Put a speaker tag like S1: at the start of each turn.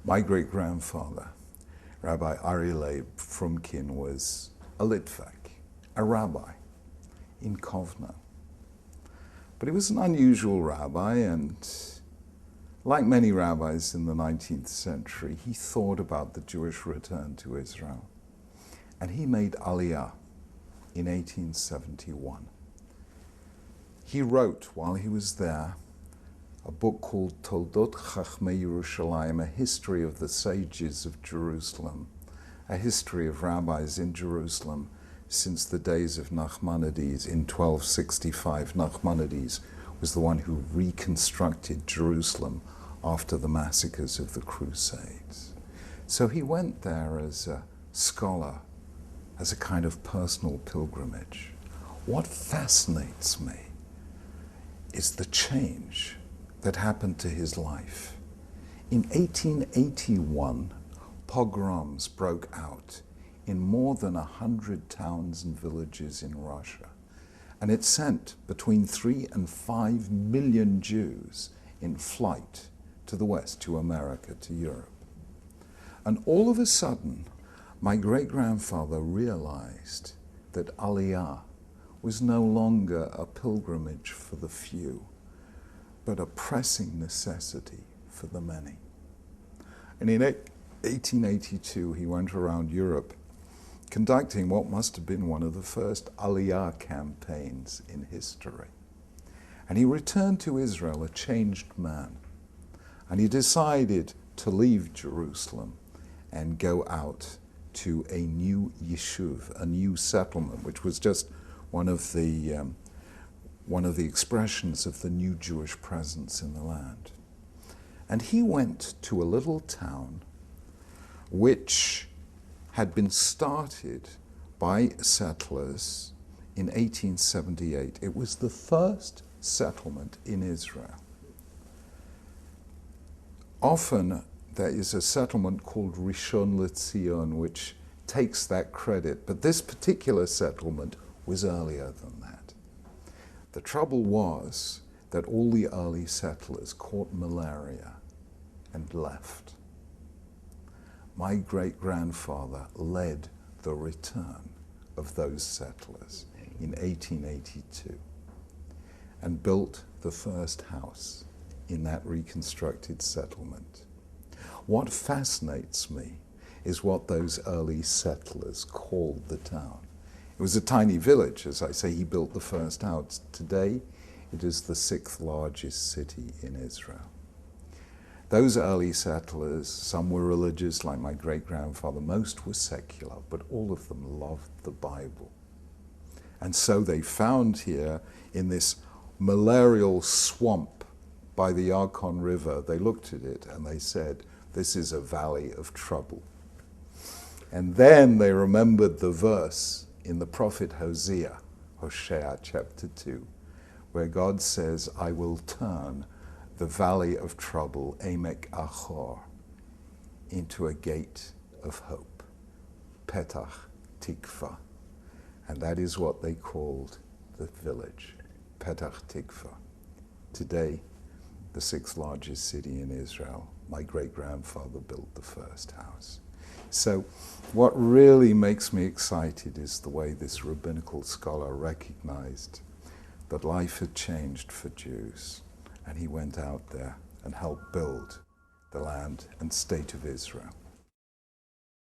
S1: My great-grandfather, Rabbi Aryeh Frumkin, was a Litvak, a rabbi in Kovno. But he was an unusual rabbi, and like many rabbis in the 19th century, he thought about the Jewish return to Israel. And he made Aliyah in 1871. He wrote, while he was there, a book called Toldot Chachmei Yerushalayim, a history of the sages of Jerusalem, a history of rabbis in Jerusalem since the days of Nachmanides in 1265. Nachmanides was the one who reconstructed Jerusalem after the massacres of the Crusades. So he went there as a scholar, as a kind of personal pilgrimage. What fascinates me is the change that happened to his life. In 1881, pogroms broke out in more than 100 towns and villages in Russia, and it sent between 3 and 5 million Jews in flight to the West, to America, to Europe. And all of a sudden, my great-grandfather realized that Aliyah was no longer a pilgrimage for the few, but a pressing necessity for the many. And in 1882, he went around Europe conducting what must have been one of the first Aliyah campaigns in history. And he returned to Israel a changed man. And he decided to leave Jerusalem and go out to a new yeshuv, a new settlement, which was just one of the expressions of the new Jewish presence in the land. And he went to a little town which had been started by settlers in 1878. It was the first settlement in Israel. Often there is a settlement called Rishon LeZion which takes that credit, but this particular settlement was earlier than that. The trouble was that all the early settlers caught malaria and left. My great-grandfather led the return of those settlers in 1882 and built the first house in that reconstructed settlement. What fascinates me is what those early settlers called the town. It was a tiny village, as I say. He built the first house. Today, it is the 6th largest city in Israel. Those early settlers, some were religious, like my great-grandfather, most were secular, but all of them loved the Bible. And so they found here, in this malarial swamp by the Yarkon River, they looked at it and they said, this is a valley of trouble. And then they remembered the verse in the prophet Hosea, Hosea chapter 2, where God says, I will turn the valley of trouble, Emek Achor, into a gate of hope, Petach Tikva. And that is what they called the village, Petach Tikva. Today, the 6th largest city in Israel. My great-grandfather built the first house. So what really makes me excited is the way this rabbinical scholar recognized that life had changed for Jews, and he went out there and helped build the land and state of Israel.